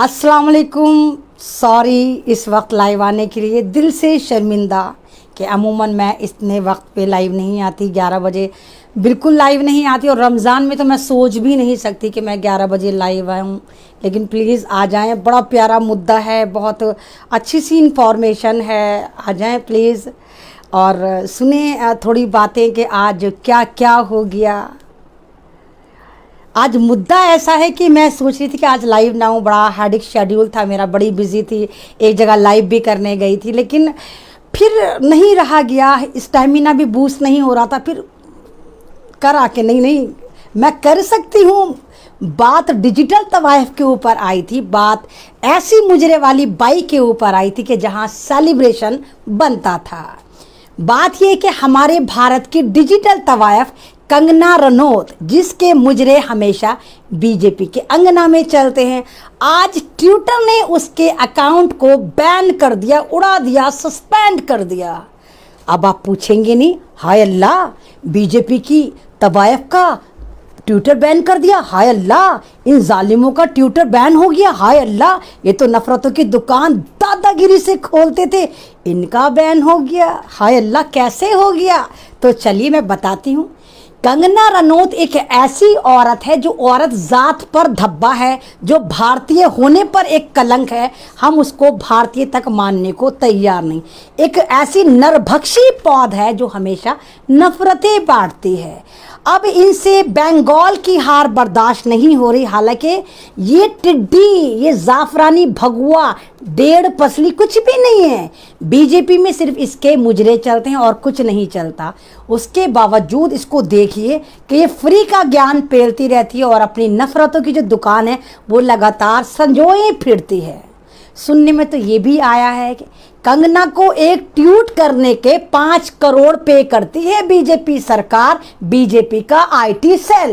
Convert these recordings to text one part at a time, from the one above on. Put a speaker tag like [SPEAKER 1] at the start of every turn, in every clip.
[SPEAKER 1] अस्सलाम वालेकुम। सॉरी इस वक्त लाइव आने के लिए, दिल से शर्मिंदा कि अमूमन मैं इतने वक्त पे लाइव नहीं आती। 11 बजे बिल्कुल लाइव नहीं आती और रमज़ान में तो मैं सोच भी नहीं सकती कि मैं 11 बजे लाइव आऊँ। लेकिन प्लीज़ आ जाएं, बड़ा प्यारा मुद्दा है, बहुत अच्छी सी इंफॉर्मेशन है। आ जाएं प्लीज़ और सुने थोड़ी बातें कि आज क्या क्या हो गया। आज मुद्दा ऐसा है कि मैं सोच रही थी कि आज लाइव ना हूँ, बड़ा हेडिक शेड्यूल था मेरा, बड़ी बिजी थी, एक जगह लाइव भी करने गई थी, लेकिन फिर नहीं रहा गया, स्टैमिना भी बूस्ट नहीं हो रहा था। फिर कर आके नहीं मैं कर सकती हूँ। बात डिजिटल तवाइफ के ऊपर आई थी, बात ऐसी मुजरे वाली बाई के ऊपर आई थी कि जहाँ सेलिब्रेशन बनता था। बात यह कि हमारे भारत की डिजिटल तवाइफ कंगना रनौत, जिसके मुजरे हमेशा बीजेपी के अंगना में चलते हैं, आज ट्विटर ने उसके अकाउंट को बैन कर दिया, उड़ा दिया, सस्पेंड कर दिया। अब आप पूछेंगे नहीं, हाय अल्लाह, बीजेपी की तवाइफ का ट्विटर बैन कर दिया, हाय अल्लाह, इन जालिमों का ट्विटर बैन हो गया, हाय अल्लाह, ये तो नफरतों की दुकान दादागिरी से खोलते थे, इनका बैन हो गया, हाय अल्लाह, कैसे हो गया? तो चलिए मैं बताती हूँ। कंगना रनौत एक ऐसी औरत है जो औरत जात पर धब्बा है, जो भारतीय होने पर एक कलंक है, हम उसको भारतीय तक मानने को तैयार नहीं। एक ऐसी नरभक्षी पौध है जो हमेशा नफरतें बांटती है। अब इनसे बंगाल की हार बर्दाश्त नहीं हो रही। हालांकि ये टिड्डी, ये जाफरानी भगुआ, डेढ़ पसली कुछ भी नहीं है। बीजेपी में सिर्फ इसके मुजरे चलते हैं और कुछ नहीं चलता। उसके बावजूद इसको देखिए कि ये फ्री का ज्ञान पेलती रहती है और अपनी नफरतों की जो दुकान है वो लगातार संजोए फिरती है। सुनने में तो ये भी आया है कि कंगना को एक ट्वीट करने के 5 करोड़ पे करती है बीजेपी सरकार, बीजेपी का आईटी सेल,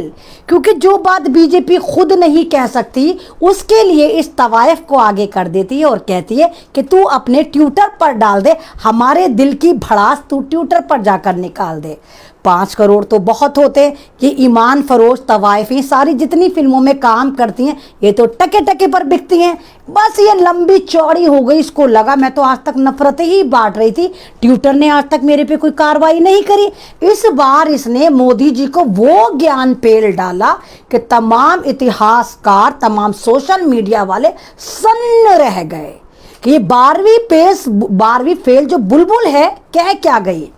[SPEAKER 1] क्योंकि जो बात बीजेपी खुद नहीं कह सकती उसके लिए इस तवाइफ को आगे कर देती है और कहती है कि तू अपने ट्विटर पर डाल दे, हमारे दिल की भड़ास तू ट्विटर पर जाकर निकाल दे। 5 करोड़ तो बहुत होते। ये ईमान फरोश तवाइफी सारी जितनी फिल्मों में काम करती हैं ये तो टके टके पर बिकती हैं। बस ये लंबी चौड़ी हो गई, इसको लगा मैं तो आज तक नफरतें ही बांट रही थी, ट्विटर ने आज तक मेरे पे कोई कार्रवाई नहीं करी। इस बार इसने मोदी जी को वो ज्ञान पेल डाला कि तमाम इतिहासकार, तमाम सोशल मीडिया वाले सन्न रह गए कि ये 12वीं फेल जो बुलबुल है कह क्या गई।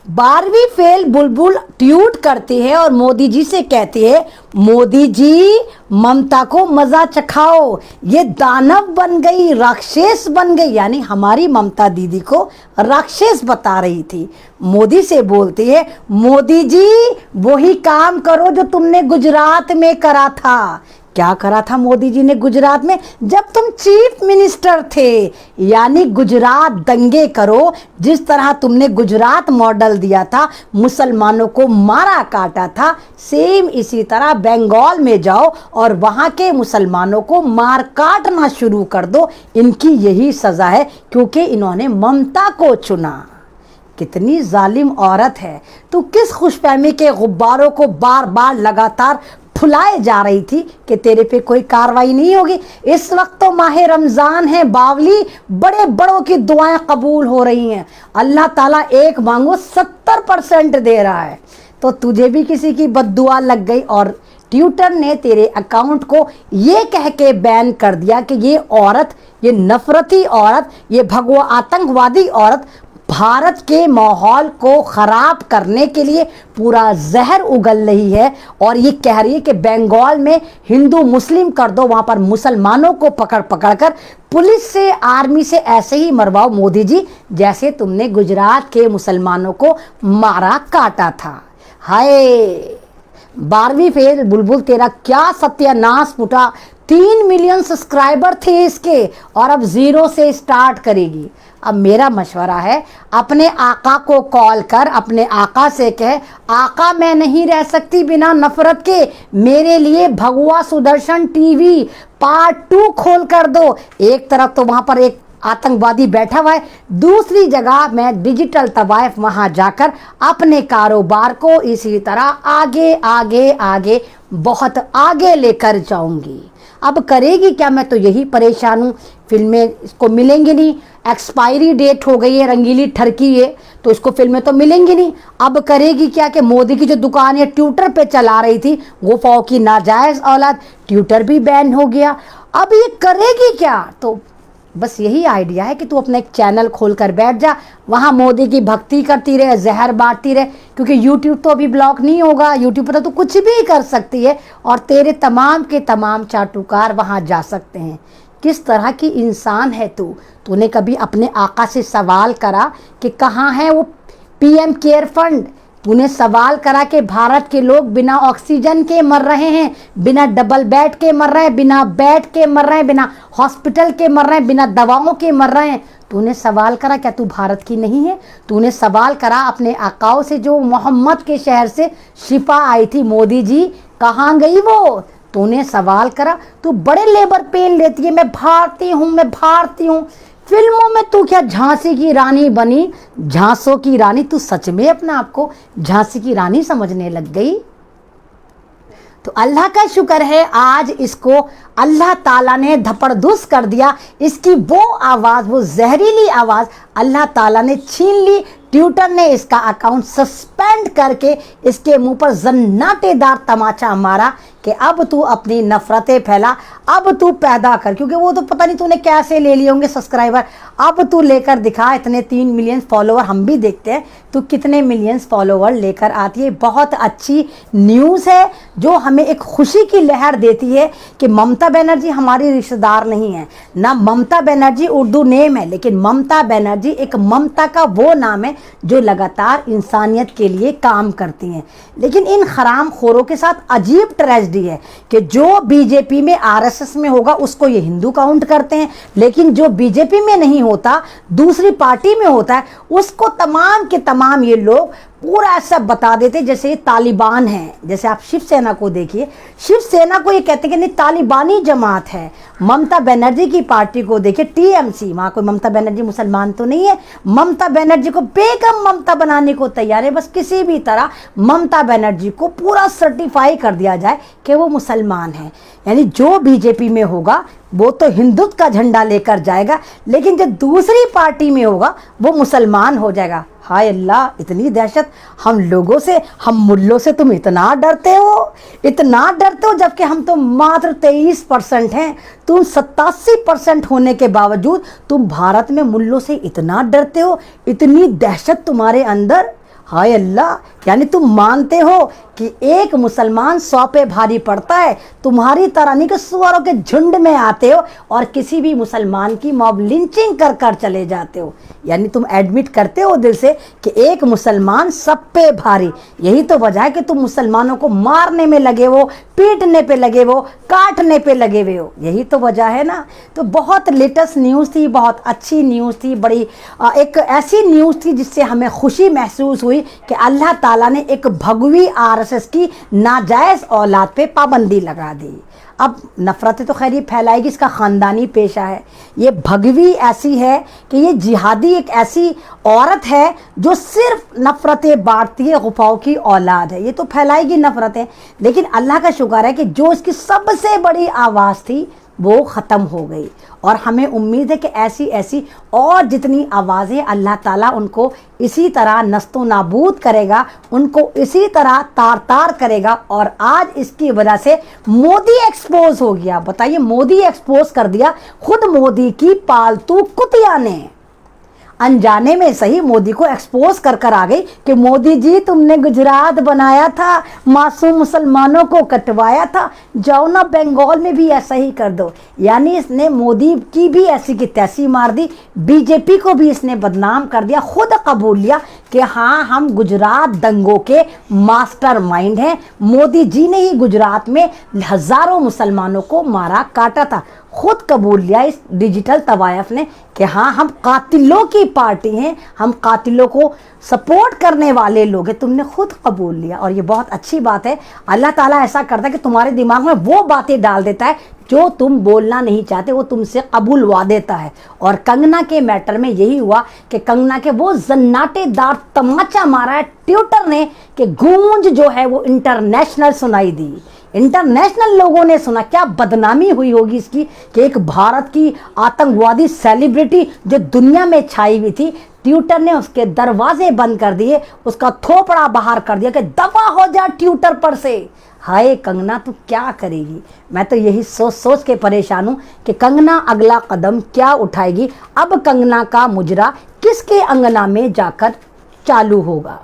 [SPEAKER 1] 12वीं फेल बुलबुल ट्वीट करती है और मोदी जी से कहती है, मोदी जी ममता को मजा चखाओ, ये दानव बन गई, राक्षस बन गई, यानी हमारी ममता दीदी को राक्षस बता रही थी। मोदी से बोलती है, मोदी जी वही काम करो जो तुमने गुजरात में करा था। क्या करा था मोदी जी ने गुजरात में? जब तुम चीफ मिनिस्टर थे, यानी गुजरात दंगे करो। जिस तरह तुमने गुजरात मॉडल दिया था, मुसलमानों को मारा काटा था, सेम इसी तरह बंगाल में जाओ और वहाँ के मुसलमानों को मार काटना शुरू कर दो। इनकी यही सज़ा है क्योंकि इन्होंने ममता को चुना। कितनी जालिम औरत है। तो किस खुशफहमी के गुब्बारों को बार बार लगातार फुलाए जा रही थी कि तेरे पे कोई कार्रवाई नहीं होगी। इस वक्त तो माह रमज़ान है बावली, बड़े बड़ों की दुआएं कबूल हो रही हैं। अल्लाह ताला एक मांगो 70% दे रहा है। तो तुझे भी किसी की बद्दुआ लग गई और ट्विटर ने तेरे अकाउंट को ये कह के बैन कर दिया कि ये औरत, ये नफरती औरत, ये भगवा आतंकवादी औरत भारत के माहौल को ख़राब करने के लिए पूरा जहर उगल रही है और ये कह रही है कि बंगाल में हिंदू मुस्लिम कर दो, वहाँ पर मुसलमानों को पकड़ पकड़ कर पुलिस से, आर्मी से ऐसे ही मरवाओ मोदी जी जैसे तुमने गुजरात के मुसलमानों को मारा काटा था। हाय 12वीं फेल बुलबुल, तेरा क्या सत्यानाश फूटा। 3 मिलियन सब्सक्राइबर थे इसके और अब 0 से स्टार्ट करेगी। अब मेरा मशवरा है, अपने आका को कॉल कर अपने आका से कह, आका मैं नहीं रह सकती बिना नफरत के, मेरे लिए भगवा सुदर्शन टीवी पार्ट 2 खोल कर दो। एक तरफ तो वहाँ पर एक आतंकवादी बैठा हुआ है, दूसरी जगह मैं डिजिटल तवाइफ वहाँ जाकर अपने कारोबार को इसी तरह आगे आगे आगे बहुत आगे लेकर जाऊंगी। अब करेगी क्या, मैं तो यही परेशान हूँ। फिल्में इसको मिलेंगी नहीं, एक्सपायरी डेट हो गई है, रंगीली ठरकी है, तो इसको फिल्में तो मिलेंगी नहीं। अब करेगी क्या कि मोदी की जो दुकान है ट्विटर पे चला रही थी, गुफाओं की नाजायज़ औलाद, ट्विटर भी बैन हो गया। अब ये करेगी क्या? तो बस यही आइडिया है कि तू अपना एक चैनल खोल कर बैठ जा, वहाँ मोदी की भक्ति करती रहे, जहर बांटती रहे, क्योंकि यूट्यूब तो अभी ब्लॉक नहीं होगा। यूट्यूब पर तो तू कुछ भी कर सकती है और तेरे तमाम के तमाम चाटुकार वहाँ जा सकते हैं। किस तरह की इंसान है तू? तूने कभी अपने आका से सवाल करा कि कहाँ है वो पीएम केयर फंड? तूने सवाल करा कि भारत के लोग बिना ऑक्सीजन के मर रहे हैं, बिना डबल बेड के मर रहे हैं, बिना बेड के मर रहे हैं, बिना हॉस्पिटल के मर रहे हैं, बिना दवाओं के मर रहे हैं? तूने सवाल करा क्या तू भारत की नहीं है? तूने सवाल करा अपने आकाओं से जो मोहम्मद के शहर से शिफा आई थी, मोदी जी कहाँ गई वो? तूने सवाल करा? तू बड़े लेबर पेन लेती है, मैं भारतीय हूँ, मैं भारतीय हूँ। फिल्मों में तू क्या झांसी की रानी बनी, झांसों की रानी? तू सच में अपने आप को झांसी की रानी समझने लग गई? तो अल्लाह का शुक्र है आज इसको अल्लाह ताला ने धपड़धुस कर दिया। इसकी वो आवाज़, वो जहरीली आवाज़ अल्लाह ताला ने छीन ली। ट्विटर ने इसका अकाउंट सस्पेंड करके इसके मुंह पर जन्नाटेदार तमाचा मारा कि अब तू अपनी नफरतें फैला, अब तू पैदा कर, क्योंकि वो तो पता नहीं तूने कैसे ले लिए होंगे सब्सक्राइबर। अब तू लेकर दिखा, इतने 3 मिलियन फॉलोवर हम भी देखते हैं, तू कितने मिलियंस फॉलोवर लेकर आती है। बहुत अच्छी न्यूज़ है जो हमें एक खुशी की लहर देती है कि ममता बनर्जी हमारी रिश्तेदार नहीं है ना। ममता बनर्जी उर्दू नेम है, लेकिन ममता बनर्जी एक ममता का वो नाम है जो लगातार इंसानियत के लिए काम करती हैं। लेकिन इन हराम खोरों के साथ अजीब ट्रेजेडी है कि जो बीजेपी में आरएसएस में होगा उसको ये हिंदू काउंट करते हैं, लेकिन जो बीजेपी में नहीं होता, दूसरी पार्टी में होता है, उसको तमाम के तमाम ये लोग पूरा ऐसा बता देते जैसे ये तालिबान है। जैसे आप शिवसेना को देखिए, शिवसेना को ये कहते हैं कि नहीं तालिबानी जमात है। ममता बनर्जी की पार्टी को देखिए, टीएमसी, वहाँ कोई ममता बनर्जी मुसलमान तो नहीं है। ममता बनर्जी को बेगम ममता बनाने को तैयार है, बस किसी भी तरह ममता बनर्जी को पूरा सर्टिफाई कर दिया जाए कि वो मुसलमान है। यानी जो बीजेपी में होगा वो तो हिंदुत्व का झंडा लेकर जाएगा, लेकिन जो दूसरी पार्टी में होगा वो मुसलमान हो जाएगा। हाय अल्लाह, इतनी दहशत हम लोगों से, हम मुल्लों से तुम इतना डरते हो, इतना डरते हो, जबकि हम तो मात्र 23% हैं। तुम 87% होने के बावजूद तुम भारत में मुल्लों से इतना डरते हो, इतनी दहशत तुम्हारे अंदर। हाय अल्लाह, यानी तुम मानते हो कि एक मुसलमान 100 पे भारी पड़ता है। तुम्हारी तरह नहीं कि सुअरों के झुंड में आते हो और किसी भी मुसलमान की मॉब लिंचिंग कर कर चले जाते हो। यानी तुम एडमिट करते हो दिल से कि एक मुसलमान सब पे भारी। यही तो वजह है कि तुम मुसलमानों को मारने में लगे हो, पीटने पे लगे हो, काटने पे लगे हुए हो। यही तो वजह है ना। तो बहुत लेटेस्ट न्यूज़ थी, बहुत अच्छी न्यूज़ थी, बड़ी एक ऐसी न्यूज़ थी जिससे हमें खुशी महसूस हुई कि अल्लाह ताला ने एक भगवी आरएसएस की नाजायज़ औलाद पे पाबंदी लगा दी। अब नफ़रतें तो खैर ये फैलाएगी, इसका ख़ानदानी पेशा है। ये भगवी ऐसी है कि ये जिहादी एक ऐसी औरत है जो सिर्फ नफ़रतें बांटती है, गुफाओं की औलाद है। ये तो फैलाएगी नफ़रतें, लेकिन अल्लाह का शुक्र है कि जो इसकी सबसे बड़ी आवाज़ थी वो ख़त्म हो गई। और हमें उम्मीद है कि ऐसी ऐसी और जितनी आवाज़ें अल्लाह ताला उनको इसी तरह नस्तो नाबूद करेगा, उनको इसी तरह तार तार करेगा। और आज इसकी वजह से मोदी एक्सपोज हो गया। बताइए, मोदी एक्सपोज कर दिया खुद मोदी की पालतू कुतिया ने। अनजाने में सही मोदी को एक्सपोज कर कर आ गई कि मोदी जी तुमने गुजरात बनाया था, मासूम मुसलमानों को कटवाया था, जाओ ना बंगाल में भी ऐसा ही कर दो। यानी इसने मोदी की भी ऐसी की तैसी मार दी, बीजेपी को भी इसने बदनाम कर दिया। खुद कबूल लिया कि हाँ हम गुजरात दंगों के मास्टर माइंड हैं। मोदी जी ने ही गुजरात में हज़ारों मुसलमानों को मारा काटा था। खुद कबूल लिया इस डिजिटल तवायफ ने कि हाँ हम कातिलों की पार्टी हैं, हम कातिलों को सपोर्ट करने वाले लोग हैं। तुमने खुद कबूल लिया और ये बहुत अच्छी बात है। अल्लाह ताला ऐसा करता है कि तुम्हारे दिमाग में वो बातें डाल देता है जो तुम बोलना नहीं चाहते वो तुमसे कबूलवा देता है। और कंगना के मैटर में यही हुआ कि कंगना के वो जन्नाटेदार तमाचा मारा है ट्विटर ने कि गूंज जो है वो इंटरनेशनल सुनाई दी। इंटरनेशनल लोगों ने सुना। क्या बदनामी हुई होगी इसकी कि एक भारत की आतंकवादी सेलिब्रिटी जो दुनिया में छाई हुई थी, ट्विटर ने उसके दरवाजे बंद कर दिए, उसका थोपड़ा बाहर कर दिया कि दफा हो जा ट्विटर पर से। हाय कंगना, तू क्या करेगी? मैं तो यही सोच सोच के परेशान हूँ कि कंगना अगला कदम क्या उठाएगी। अब कंगना का मुजरा किसके अंगना में जाकर चालू होगा?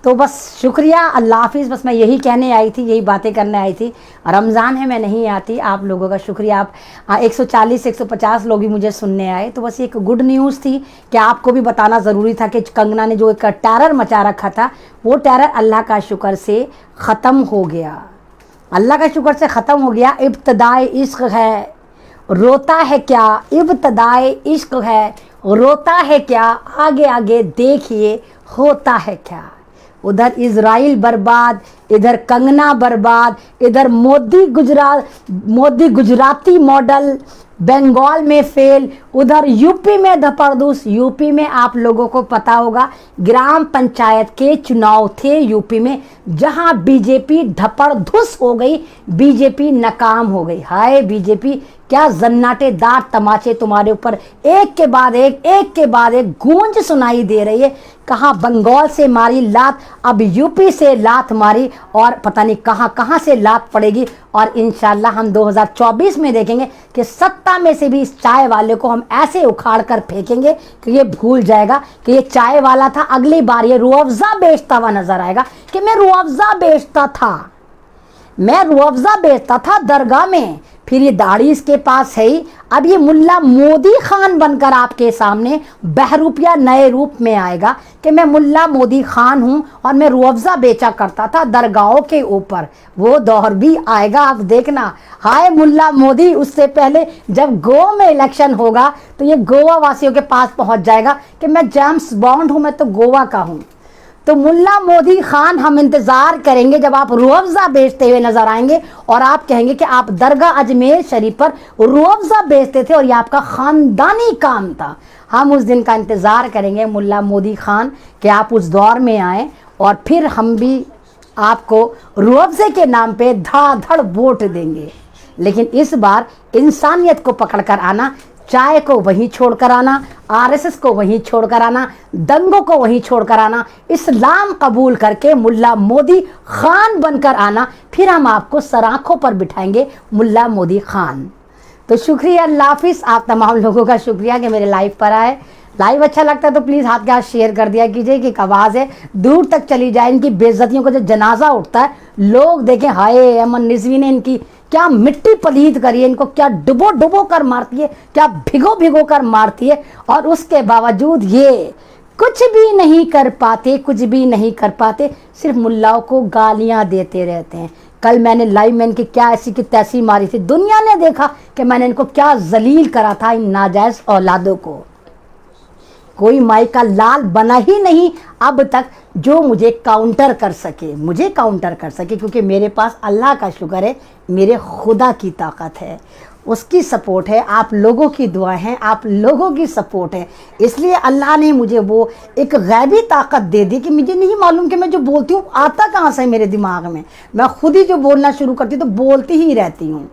[SPEAKER 1] तो बस शुक्रिया, अल्लाह हाफिज़। बस मैं यही कहने आई थी, यही बातें करने आई थी। रमज़ान है, मैं नहीं आती। आप लोगों का शुक्रिया। आप 140-150 लोग ही मुझे सुनने आए। तो बस एक गुड न्यूज़ थी कि आपको भी बताना ज़रूरी था कि कंगना ने जो एक टेरर मचा रखा था, वो टेरर अल्लाह का शुक्र से ख़त्म हो गया। अल्लाह का शुक्र से ख़त्म हो गया। इब्तदाए इश्क है, रोता है क्या? इब्तदाए इश्क है, रोता है क्या? आगे आगे देखिए होता है क्या। उधर इजराइल बर्बाद, इधर कंगना बर्बाद, इधर मोदी गुजराती मॉडल बंगाल में फेल, उधर यूपी में धपरदूस। यूपी में आप लोगों को पता होगा ग्राम पंचायत के चुनाव थे यूपी में, जहां बीजेपी धपरधुस हो गई, बीजेपी नाकाम हो गई। हाय बीजेपी, क्या जन्नाटेदार तमाचे तुम्हारे ऊपर एक के बाद एक गूंज सुनाई दे रही है। कहाँ बंगाल से मारी लात, अब यूपी से लात मारी, और पता नहीं कहाँ कहाँ से लात पड़ेगी। और इंशाल्लाह हम 2024 में देखेंगे कि सत्ता में से भी इस चाय वाले को हम ऐसे उखाड़ कर फेंकेंगे कि ये भूल जाएगा कि ये चाय वाला था। अगली बार ये रूअफ़ज़ा बेचता हुआ नजर आएगा कि मैं रूअफ़ज़ा बेचता था दरगाह में। फिर ये दाढ़ी इसके पास है ही। अब ये मुल्ला मोदी खान बनकर आपके सामने बहरूपिया नए रूप में आएगा कि मैं मुल्ला मोदी खान हूँ और मैं रूअफ़ज़ा बेचा करता था दरगाहों के ऊपर। वो दौर भी आएगा, आप देखना। हाय मुल्ला मोदी, उससे पहले जब गोवा में इलेक्शन होगा तो ये गोवा वासियों के पास पहुँच जाएगा कि मैं जेम्स बॉन्ड हूँ, मैं तो गोवा का हूँ। तो मुल्ला मोदी खान, हम इंतज़ार करेंगे जब आप रूअफ़ज़ा बेचते हुए नजर आएंगे और आप कहेंगे कि आप दरगाह अजमेर शरीफ पर रूअफ़ज़ा बेचते थे और ये आपका ख़ानदानी काम था। हम उस दिन का इंतज़ार करेंगे मुल्ला मोदी खान कि आप उस दौर में आएँ और फिर हम भी आपको रूअफ़ज़े के नाम पे धड़ाधड़ वोट देंगे। लेकिन इस बार इंसानियत को पकड़ कर आना, चाय को वहीं छोड़कर आना, आरएसएस को वहीं छोड़कर आना, दंगों को वहीं छोड़कर आना, इस्लाम कबूल करके मुल्ला मोदी खान बनकर आना। फिर हम आपको सराखों पर बिठाएंगे मुल्ला मोदी खान। तो शुक्रिया, अल्लाह हाफिज़। आप तमाम लोगों का शुक्रिया कि मेरे लाइव पर आए। लाइव अच्छा लगता है तो प्लीज़ हाथ के हाथ शेयर कर दिया कीजिए कि एक आवाज़ है दूर तक चली जाए। इनकी बेइज्जतियों का जो जनाजा उठता है, लोग देखें हाय अमन रिजवी ने इनकी क्या मिट्टी पलीत करी है, इनको क्या डुबो डुबो कर मारती है, क्या भिगो भिगो कर मारती है, और उसके बावजूद ये कुछ भी नहीं कर पाते, सिर्फ मुल्लाओं को गालियां देते रहते हैं। कल मैंने लाइव में इनकी क्या ऐसी की तैसी मारी थी, दुनिया ने देखा कि मैंने इनको क्या जलील करा था, इन नाजायज औलादों को। कोई माई का लाल बना ही नहीं अब तक जो मुझे काउंटर कर सके, क्योंकि मेरे पास अल्लाह का शुक्र है, मेरे खुदा की ताकत है, उसकी सपोर्ट है, आप लोगों की दुआ है, आप लोगों की सपोर्ट है। इसलिए अल्लाह ने मुझे वो एक गैबी ताकत दे दी कि मुझे नहीं मालूम कि मैं जो बोलती हूँ आता कहाँ से मेरे दिमाग में। मैं खुद ही जो बोलना शुरू करती हूँ तो बोलती ही रहती हूँ।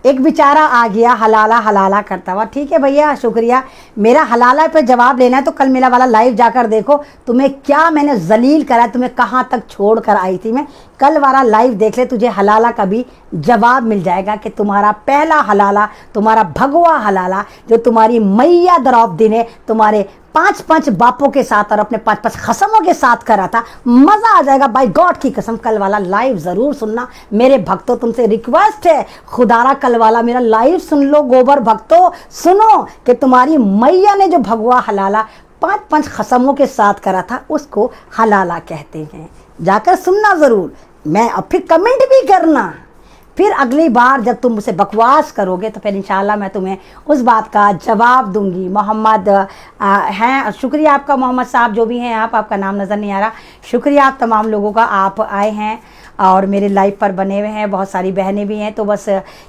[SPEAKER 1] एक बेचारा आ गया हलाला करता हुआ, ठीक है भैया शुक्रिया, मेरा हलाला पे जवाब लेना है तो कल मेरा वाला लाइव जाकर देखो, तुम्हें क्या मैंने जलील करा, तुम्हें कहाँ तक छोड़ कर आई थी मैं। कल वाला लाइव देख ले, तुझे हलाला का भी जवाब मिल जाएगा कि तुम्हारा पहला हलाला, तुम्हारा भगवा हलाला जो तुम्हारी मैया द्रौपदी ने तुम्हारे 5-5 बापों के साथ और अपने 5-5 खसमों के साथ करा था। मज़ा आ जाएगा बाय गॉड की कसम। कल वाला लाइव ज़रूर सुनना मेरे भक्तों, तुमसे रिक्वेस्ट है खुदारा, कल वाला मेरा लाइव सुन लो। गोबर भक्तों सुनो कि तुम्हारी मैया ने जो भगवा हलाला 5-5 खसमों के साथ करा था उसको हलाला कहते हैं। जाकर सुनना ज़रूर, मैं अब फिर कमेंट भी करना। फिर अगली बार जब तुम मुझसे बकवास करोगे तो फिर इंशाल्लाह मैं तुम्हें उस बात का जवाब दूंगी। मोहम्मद हैं, शुक्रिया आपका मोहम्मद साहब, जो भी हैं आप, आपका नाम नज़र नहीं आ रहा, शुक्रिया आप तमाम लोगों का, आप आए हैं। और मेरे लाइव पर बने हुए हैं, बहुत सारी बहनें भी हैं। तो बस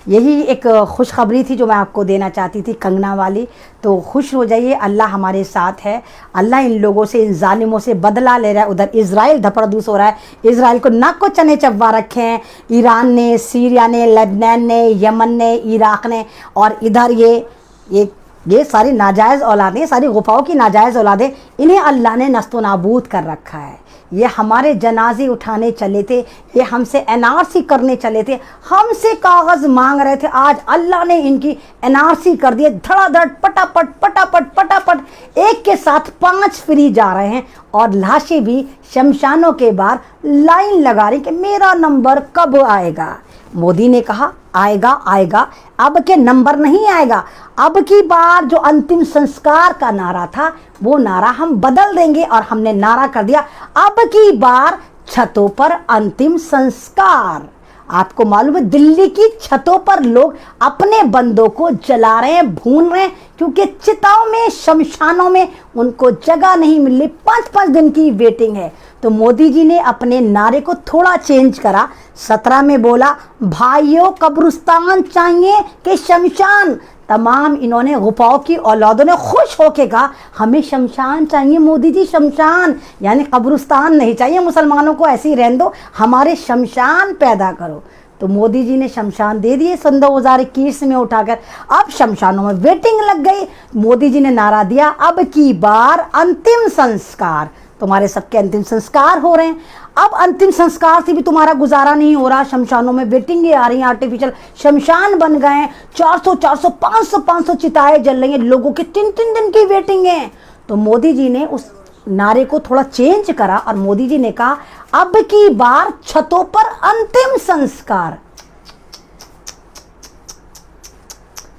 [SPEAKER 1] यही एक खुशखबरी थी जो मैं आपको देना चाहती थी, कंगना वाली। तो खुश हो जाइए, अल्लाह हमारे साथ है। अल्लाह इन लोगों से, इन जालिमों से बदला ले रहा है। उधर इज़राइल धपड़धूस हो रहा है, इज़राइल को नाक को चने चबा रखे हैं ईरान ने, सीरिया ने, लेबनान ने, यमन ने, इराक़ ने। और इधर ये सारी नाजायज़ औलादें, सारी गुफाओं की नाजायज़ औलादें, इन्हें अल्लाह ने नस्तो नाबूद कर रखा है। ये हमारे जनाजे उठाने चले थे, ये हमसे एनआरसी करने चले थे, हमसे कागज़ मांग रहे थे। आज अल्लाह ने इनकी एनआरसी कर दी, धड़ाधड़ पटापट पटापट पटापट, एक के साथ 5 फ्री जा रहे हैं। और लाशें भी शमशानों के बाहर लाइन लगा रही कि मेरा नंबर कब आएगा। मोदी ने कहा आएगा आएगा, अब के नंबर नहीं आएगा। अब की बार जो अंतिम संस्कार का नारा था वो नारा हम बदल देंगे, और हमने नारा कर दिया अब की बार छतों पर अंतिम संस्कार। आपको मालूम है दिल्ली की छतों पर लोग अपने बंदों को जला रहे हैं, भून रहे हैं, क्योंकि चिताओं में, शमशानों में उनको जगह नहीं मिल रही। 5-5 दिन की वेटिंग है। तो मोदी जी ने अपने नारे को थोड़ा चेंज करा। 17 में बोला भाइयों कब्रिस्तान चाहिए कि शमशान। तमाम इन्होंने गुफाओं की औलादों ने खुश होके कहा हमें शमशान चाहिए मोदी जी, शमशान, यानी कब्रिस्तान नहीं चाहिए मुसलमानों को, ऐसे ही रहने दो, हमारे शमशान पैदा करो। तो मोदी जी ने शमशान दे दिए सन 2021 में उठाकर। अब शमशानों में वेटिंग लग गई। मोदी जी ने नारा दिया अब की बार अंतिम संस्कार। तुम्हारे सबके अंतिम संस्कार हो रहे हैं। अब अंतिम संस्कार से भी तुम्हारा गुजारा नहीं हो रहा, शमशानों में वेटिंग आ रही हैं, आर्टिफिशियल शमशान बन गए हैं। 400 500 चिताएं जल रही हैं, लोगों की 3-3 दिन की वेटिंग है। तो मोदी जी ने उस नारे को थोड़ा चेंज करा और मोदी जी ने कहा अब की बार छतों पर अंतिम संस्कार।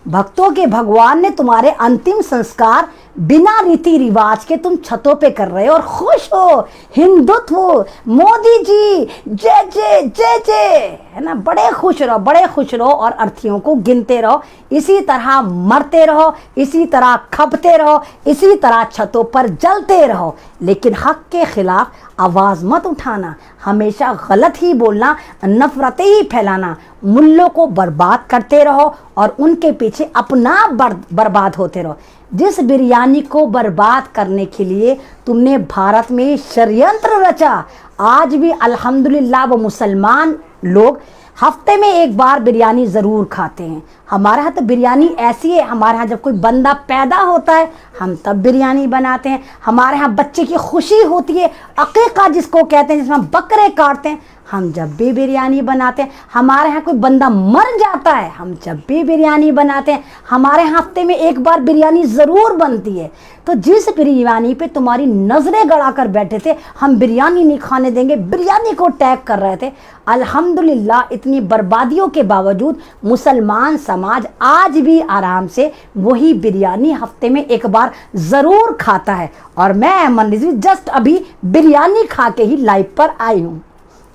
[SPEAKER 1] भक्तों के भगवान ने तुम्हारे अंतिम संस्कार बिना रीति रिवाज के तुम छतों पे कर रहे हो और खुश हो। हिंदुत्व, मोदी जी जय जय जय जय, है ना। बड़े खुश रहो, बड़े खुश रहो और अर्थियों को गिनते रहो। इसी तरह मरते रहो, इसी तरह खपते रहो, इसी तरह छतों पर जलते रहो। लेकिन हक के खिलाफ आवाज़ मत उठाना, हमेशा गलत ही बोलना, नफरतें ही फैलाना, मुल्लों को बर्बाद करते रहो और उनके पीछे अपना बर्बाद होते रहो। जिस बिरयानी को बर्बाद करने के लिए तुमने भारत में षड्यंत्र रचा, आज भी अल्हम्दुलिल्लाह वो मुसलमान लोग हफ्ते में एक बार बिरयानी ज़रूर खाते हैं। हमारे यहाँ तो बिरयानी ऐसी है, हमारे यहाँ जब कोई बंदा पैदा होता है हम तब बिरयानी बनाते हैं। हमारे यहाँ बच्चे की खुशी होती है, अकीक़ा जिसको कहते हैं, जिसमें हम बकरे काटते हैं, हम जब भी बिरयानी बनाते हैं। हमारे यहाँ कोई बंदा मर जाता है हम जब भी बिरयानी बनाते हैं। हमारे हफ्ते में एक बार बिरयानी ज़रूर बनती है। तो जिस बिरयानी पे तुम्हारी नज़रें गड़ा कर बैठे थे हम बिरयानी नहीं खाने देंगे, बिरयानी को टैग कर रहे थे, अल्हम्दुलिल्लाह इतनी बर्बादियों के बावजूद मुसलमान समाज आज भी आराम से वही बिरयानी हफ्ते में एक बार ज़रूर खाता है। और मैं अमन रिजवी जस्ट अभी बिरयानी खा के ही लाइव पर आई हूँ।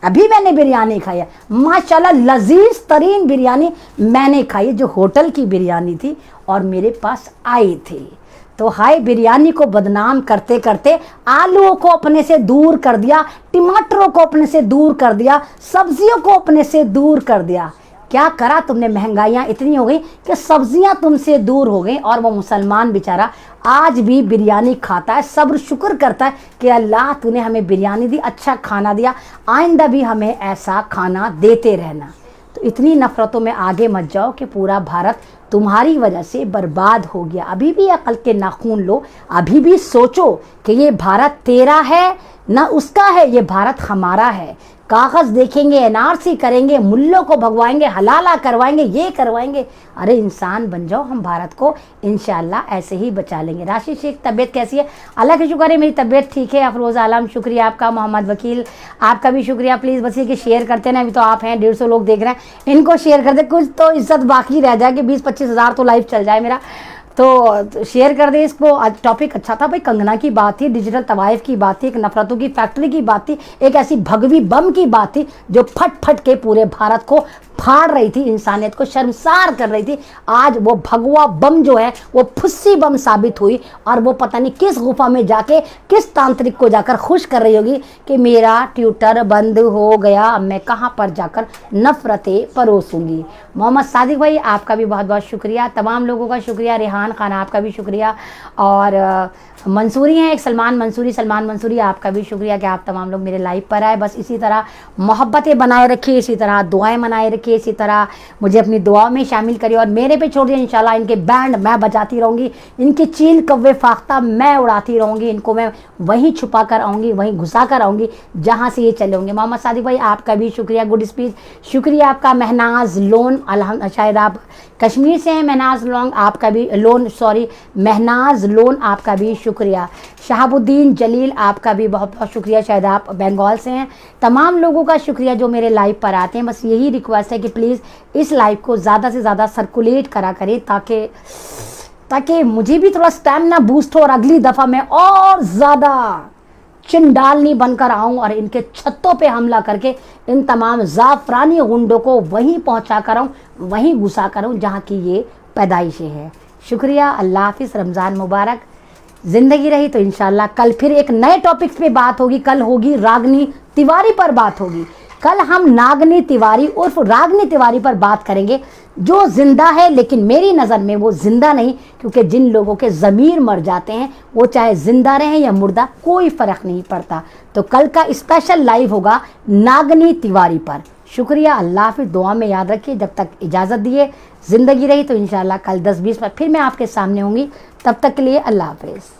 [SPEAKER 1] अभी मैंने बिरयानी खाई है, माशाल्लाह लजीज तरीन बिरयानी मैंने खाई, जो होटल की बिरयानी थी और मेरे पास आई थी। तो हाय, बिरयानी को बदनाम करते करते आलूओं को अपने से दूर कर दिया, टमाटरों को अपने से दूर कर दिया, सब्जियों को अपने से दूर कर दिया। क्या करा तुमने? महंगाइयाँ इतनी हो गई कि सब्जियां तुमसे दूर हो गई और वो मुसलमान बेचारा आज भी बिरयानी खाता है, सब्र शुक्र करता है कि अल्लाह तूने हमें बिरयानी दी, अच्छा खाना दिया, आइंदा भी हमें ऐसा खाना देते रहना। तो इतनी नफ़रतों में आगे मत जाओ कि पूरा भारत तुम्हारी वजह से बर्बाद हो गया। अभी भी अकल के नाखून लो, अभी भी सोचो कि ये भारत तेरा है ना उसका है, ये भारत हमारा है। कागज़ देखेंगे, एनआरसी करेंगे, मुल्लों को भगवाएंगे, हलाला करवाएंगे, ये करवाएंगे। अरे इंसान बन जाओ, हम भारत को इंशाल्लाह ऐसे ही बचा लेंगे। राशि शेख, तबीयत कैसी है? अल्लाह का शुक्र है मेरी तबीयत ठीक है। अफरोज़ आलम शुक्रिया आपका। मोहम्मद वकील आपका भी शुक्रिया। प्लीज़ बस ये कि शेयर करते ना, अभी तो आप हैं 150 लोग देख रहे हैं, इनको शेयर कर दे, कुछ तो इज्जत बाकी रह जाए कि 20-25 हज़ार तो लाइव चल जाए मेरा। तो शेयर कर दे इसको। आज टॉपिक अच्छा था भाई, कंगना की बात थी, डिजिटल तवाइफ की बात थी, एक नफरतों की फैक्ट्री की बात थी, एक ऐसी भगवी बम की बात थी जो फट फट के पूरे भारत को फाड़ रही थी, इंसानियत को शर्मसार कर रही थी। आज वो भगवा बम जो है वो फुस्सी बम साबित हुई, और वो पता नहीं किस गुफा में जाके किस तांत्रिक को जाकर खुश कर रही होगी कि मेरा ट्विटर बंद हो गया, अब मैं कहाँ पर जाकर नफरतें परोसूंगी। मोहम्मद सादिक भाई आपका भी बहुत बहुत शुक्रिया, तमाम लोगों का शुक्रिया, रेहान खान आपका भी शुक्रिया, और मंसूरी हैं एक सलमान मंसूरी आपका भी शुक्रिया कि आप तमाम लोग मेरे लाइव पर आए। बस इसी तरह मोहब्बतें बनाए रखिए, इसी तरह दुआएं बनाए रखिए, इसी तरह मुझे अपनी दुआओं में शामिल करिए, और मेरे पे छोड़ दिए इंशाल्लाह इनके बैंड मैं बजाती रहूँगी, इनकी चील कव्वे फाख्ता मैं उड़ाती रहूँगी, इनको मैं वहीं छुपा कर आऊँगी, वहीं घुसा कर आऊँगी जहाँ से ये चले होंगे। मोहम्मद सादिक भाई आपका भी शुक्रिया, गुड स्पीच, शुक्रिया आपका। महनाज लोन शायद आप कश्मीर से हैं, महनाज लोन आपका भी शुक्रिया। शहाबुद्दीन जलील आपका भी बहुत बहुत शुक्रिया, शायद आप बंगाल से हैं। तमाम लोगों का शुक्रिया जो मेरे लाइव पर आते हैं। बस यही रिक्वेस्ट है कि प्लीज़ इस लाइव को ज़्यादा से ज़्यादा सर्कुलेट करा करें, ताकि मुझे भी थोड़ा स्टैमिना बूस्ट हो और अगली दफ़ा मैं और ज़्यादा चिंडालनी बनकर आऊं और इनके छत्तों पे हमला करके इन तमाम जाफरानी गुंडों को वहीं पहुंचा कर आऊं, वहीं घुसा कर आऊं जहां की ये पैदाइशें हैं। शुक्रिया, अल्लाह हाफिज़, रमज़ान मुबारक। ज़िंदगी रही तो इंशाल्लाह कल फिर एक नए टॉपिक्स पे बात होगी। कल होगी रागनी तिवारी पर बात होगी। कल हम नागनी तिवारी उर्फ रागनी तिवारी पर बात करेंगे, जो जिंदा है लेकिन मेरी नज़र में वो जिंदा नहीं, क्योंकि जिन लोगों के ज़मीर मर जाते हैं वो चाहे जिंदा रहें या मुर्दा कोई फ़र्क नहीं पड़ता। तो कल का स्पेशल लाइव होगा नागनी तिवारी पर। शुक्रिया, अल्लाह हाफिज़, दुआ में याद रखिए। जब तक इजाज़त दिए, ज़िंदगी रही तो इंशाल्लाह कल 10-20 पर फिर मैं आपके सामने होंगी। तब तक के लिए अल्लाह हाफिज़।